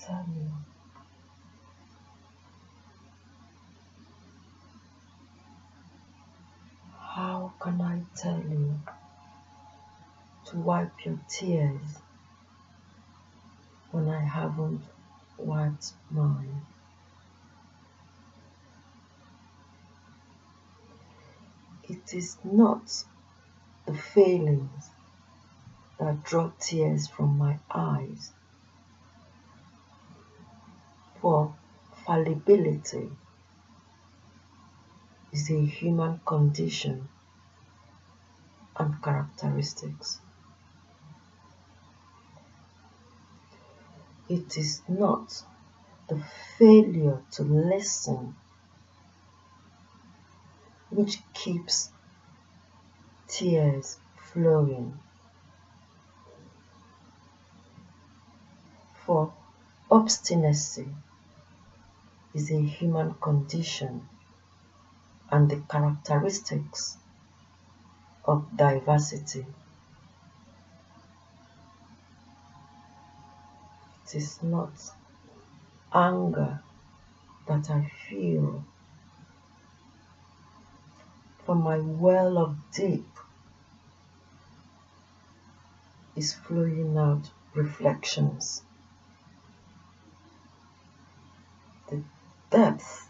tell you? How can I tell you to wipe your tears when I haven't wiped mine? It is not the failings that draw tears from my eyes, for fallibility is a human condition and characteristics. It is not the failure to listen which keeps tears flowing, for obstinacy is a human condition and the characteristics of diversity. It is not anger that I feel, from my well of deep is flowing out reflections. The depth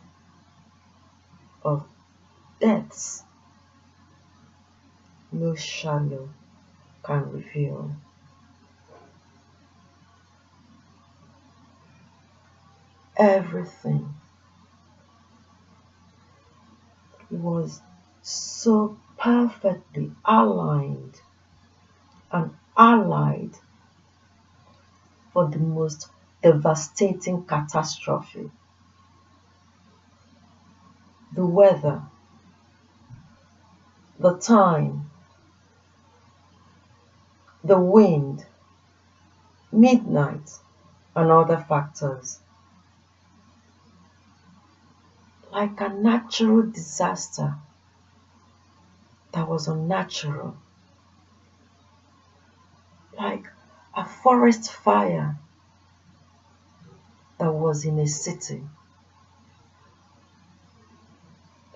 of depths no shallow can reveal. Everything was so perfectly aligned and allied for the most devastating catastrophe. The weather, the time, the wind, midnight, and other factors. Like a natural disaster that was unnatural, like a forest fire that was in a city,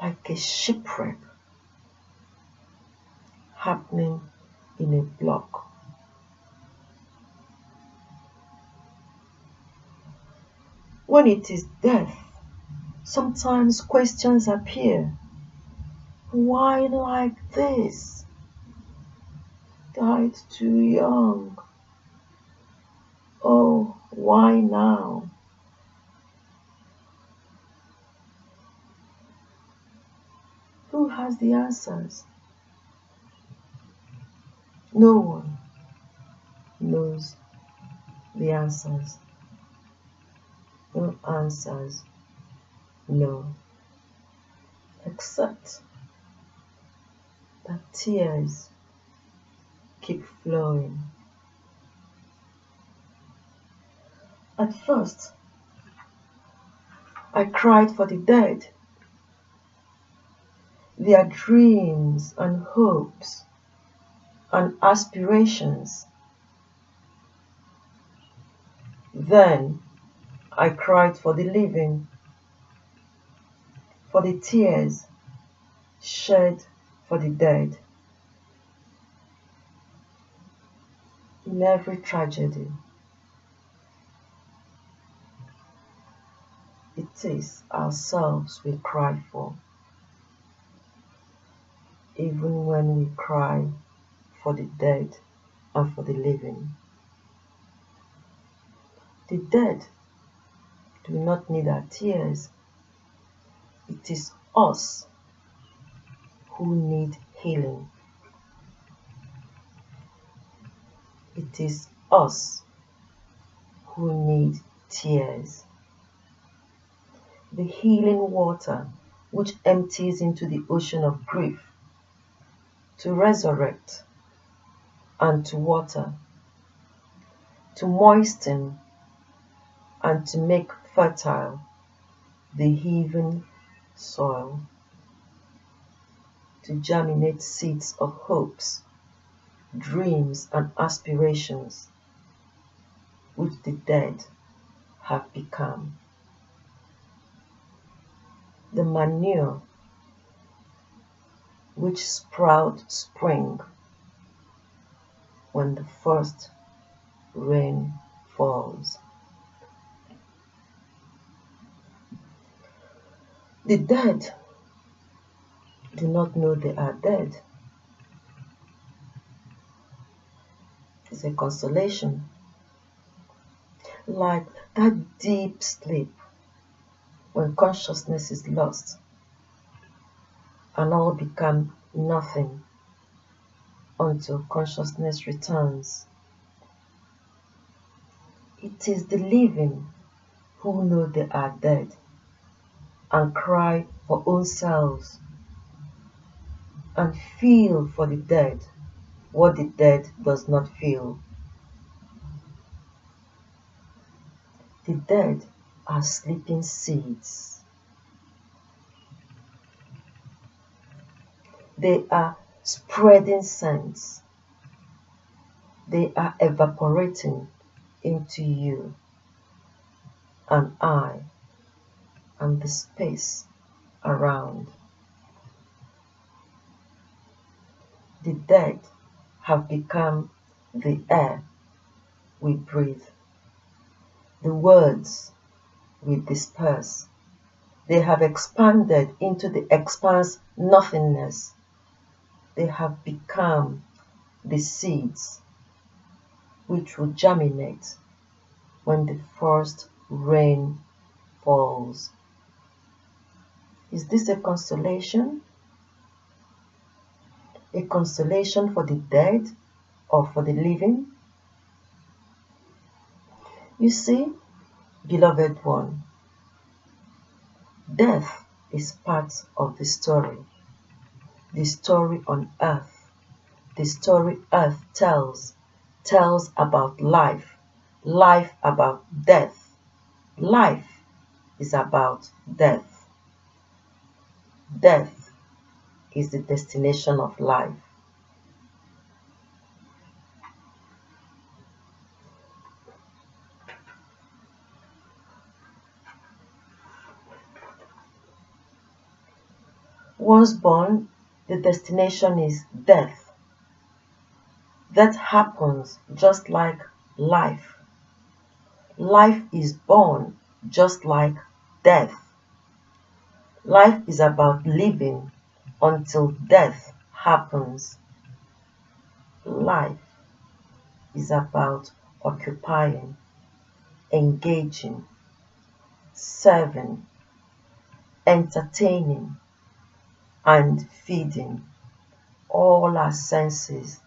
like a shipwreck happening in a block. When it is death, sometimes questions appear. Why like this? Died too young. Oh, why now? Who has the answers? No one knows the answers. No answers, no. Except that tears keep flowing. At first, I cried for the dead, their dreams and hopes and aspirations. Then I cried for the living, for the tears shed for the dead. In every tragedy, it is ourselves we cry for, even when we cry for the dead and for the living. The dead do not need our tears. It is us who need healing. It is us who need tears. The healing water which empties into the ocean of grief to resurrect and to water, to moisten and to make fertile the heaving soil, to germinate seeds of hopes, dreams and aspirations which the dead have become. The manure which sprouts spring when the first rain falls. The dead do not know they are dead. It's a consolation, like that deep sleep when consciousness is lost and all become nothing until consciousness returns. It is the living who know they are dead and cry for own selves and feel for the dead what the dead does not feel. The dead are sleeping seeds. They are spreading scents. They are evaporating into you and I and the space around. The dead have become the air we breathe, the words we disperse. They have expanded into the expanse nothingness. They have become the seeds which will germinate when the first rain falls. Is this a consolation? A consolation for the dead or for the living? You see, beloved one, death is part of the story on earth. The story earth tells about life, life about death. Life is about death. Death is the destination of life. Once born, the destination is death. That happens just like life. Life is born just like death. Life is about living until death happens. Life is about occupying, engaging, serving, entertaining, and feeding all our senses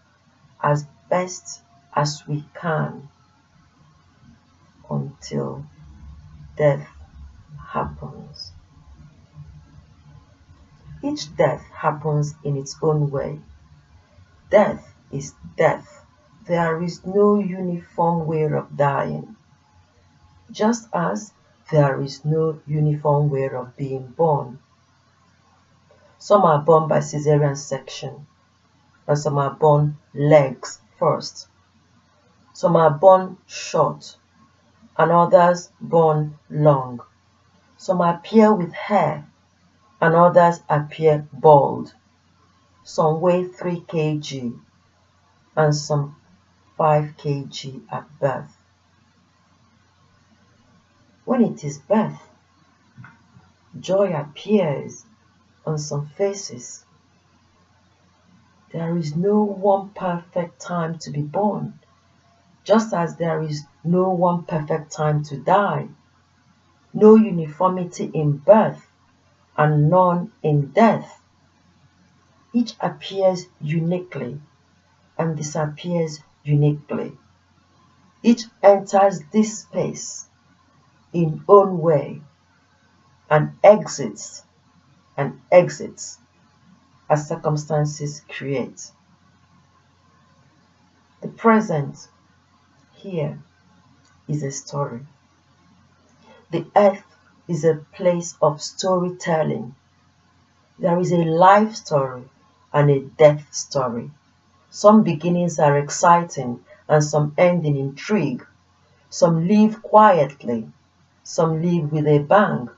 as best as we can until death happens. Each death happens in its own way. Death is death. There is no uniform way of dying, just as there is no uniform way of being born. Some are born by cesarean section, and some are born legs first. Some are born short, and others born long. Some appear with hair, and others appear bald. Some weigh 3 kg, and some 5 kg at birth. When it is birth, joy appears on some faces. There is no one perfect time to be born, just as there is no one perfect time to die. No uniformity in birth and none in death. Each appears uniquely and disappears uniquely. Each enters this space in own way and exits as circumstances create. The present here is a story. The earth is a place of storytelling. There is a life story and a death story. Some beginnings are exciting and some end in intrigue. Some live quietly Some leave with a bang.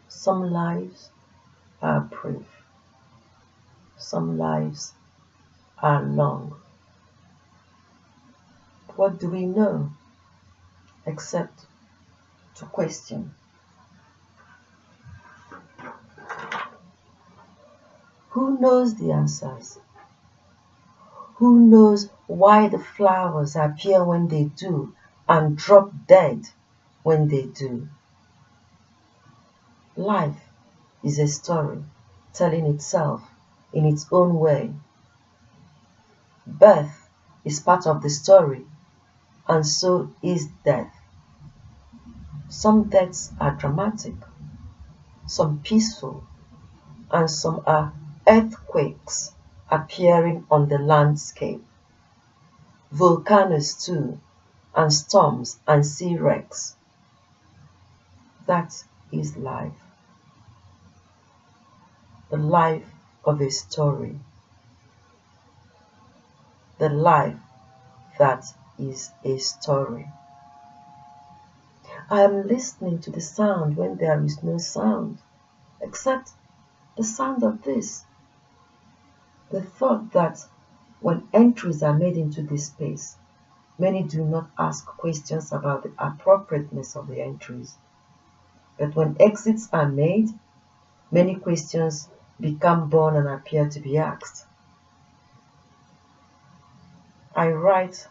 Some lives are brief. Some lives are long. What do we know except to question? Who knows the answers? Who knows why the flowers appear when they do and drop dead when they do? Life is a story telling itself in its own way. Birth is part of the story, and so is death. Some deaths are dramatic, some peaceful, and some are earthquakes appearing on the landscape. Volcanoes too, and storms and sea wrecks. That is life. The life of a story. The life that is a story. I am listening to the sound when there is no sound, except the sound of this. The thought that when entries are made into this space, many do not ask questions about the appropriateness of the entries. But when exits are made, many questions become born and appear to be asked. I write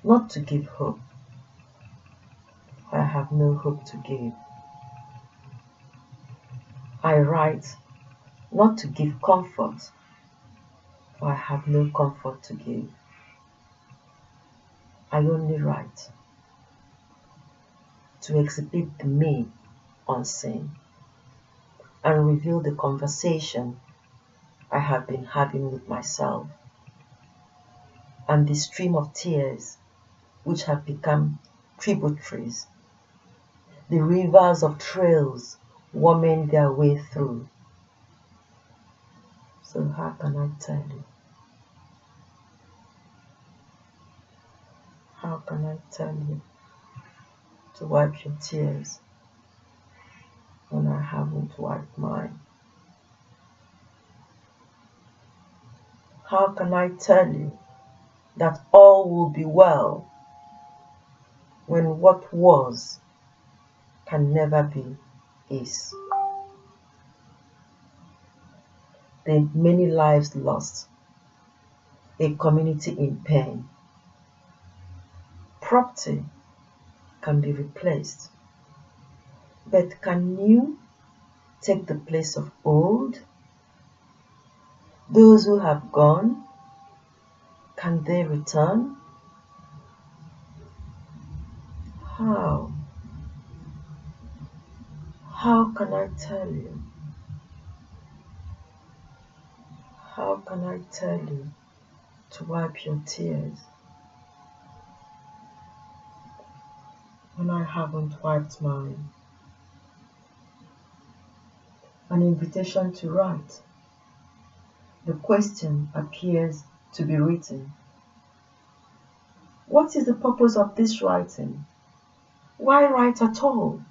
not to give hope. I have no hope to give. I write not to give comfort, for I have no comfort to give. I only write to exhibit the me unseen and reveal the conversation I have been having with myself and the stream of tears which have become tributaries, the rivers of trails warming their way through. So how can I tell you? How can I tell you to wipe your tears when I haven't wiped mine? How can I tell you that all will be well when what was can never be is? The many lives lost, a community in pain. Property can be replaced, but can new take the place of old? Those who have gone, can they return? How? How can I tell you? How can I tell you to wipe your tears when I haven't wiped mine? An invitation to write. The question appears to be written. What is the purpose of this writing? Why write at all?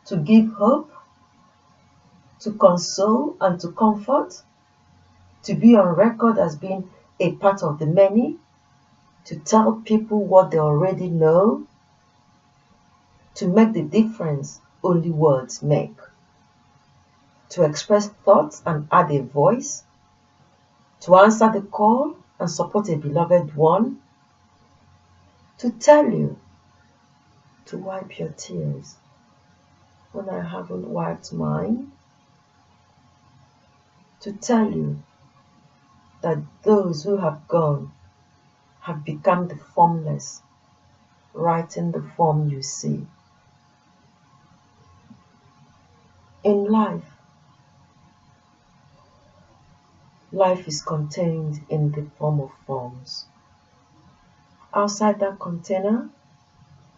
To give hope? To console and to comfort? To be on record as being a part of the many? To tell people what they already know? To make the difference only words make? To express thoughts and add a voice? To answer the call and support a beloved one? To tell you to wipe your tears when I haven't wiped mine? To tell you that those who have gone have become the formless, writing the form you see. In life, life is contained in the form of forms. Outside that container,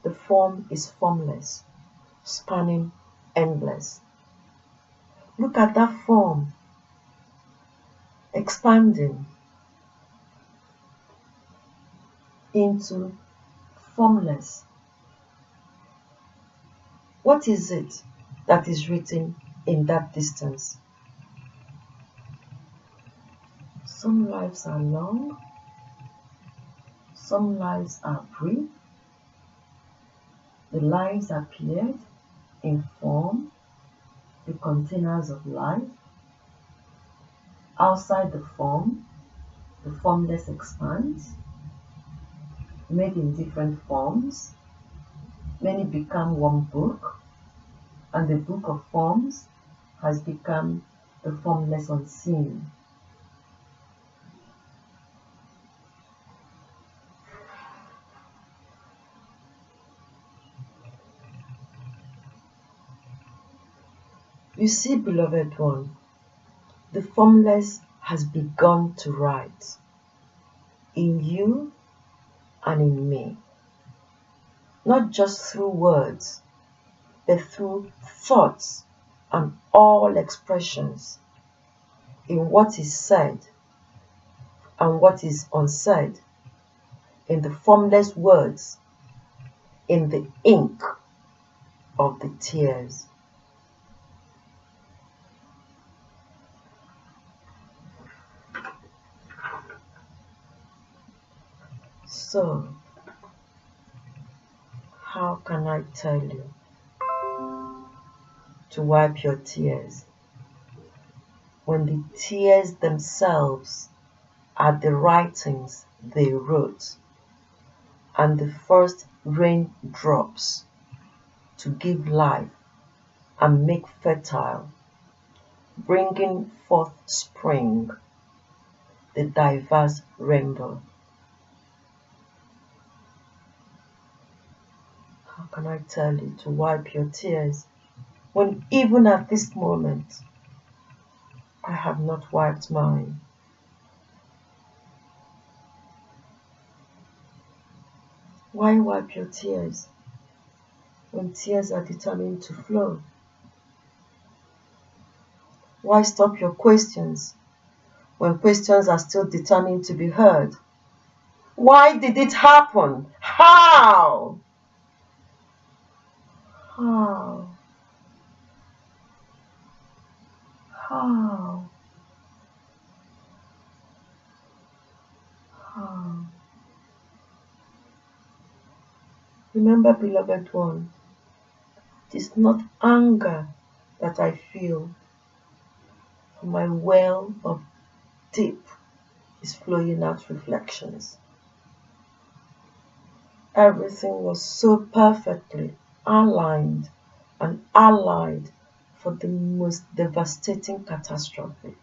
the form is formless, spanning endless. Look at that form, expanding. into formless. What is it that is written in that distance? Some lives are long, some lives are brief. The lives appeared in form, the containers of life. Outside the form, the formless expands, made in different forms. Many become one book, and the book of forms has become the formless unseen. You see, beloved one, the formless has begun to write in you and in me, not just through words, but through thoughts and all expressions, in what is said and what is unsaid, in the formless words, in the ink of the tears. So, how can I tell you to wipe your tears when the tears themselves are the writings they wrote and the first raindrops to give life and make fertile, bringing forth spring, the diverse rainbow? How can I tell you to wipe your tears when even at this moment I have not wiped mine? Why wipe your tears when tears are determined to flow? Why stop your questions when questions are still determined to be heard? Why did it happen? How? How? How? How? Remember, beloved one, it is not anger that I feel. My well of deep is flowing out reflections. Everything was so perfectly aligned and allied for the most devastating catastrophe.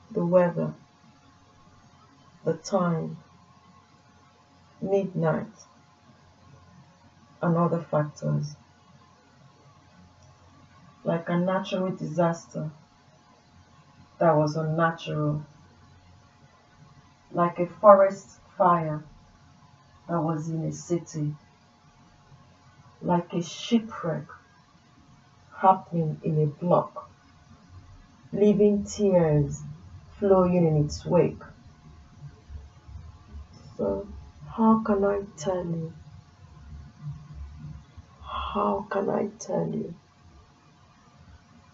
The weather, the time, midnight, and other factors. Like a natural disaster that was unnatural. Like a forest fire that was in a city. Like a shipwreck happening in a block, leaving tears flowing in its wake. So, how can I tell you? How can I tell you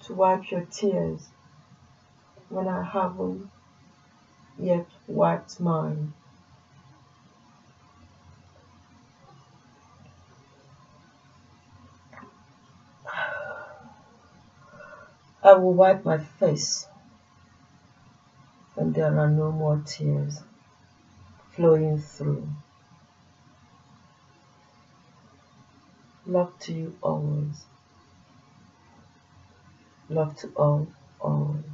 to wipe your tears when I haven't yet wiped mine? I will wipe my face when there are no more tears flowing through. Love to you always. Love to all, always.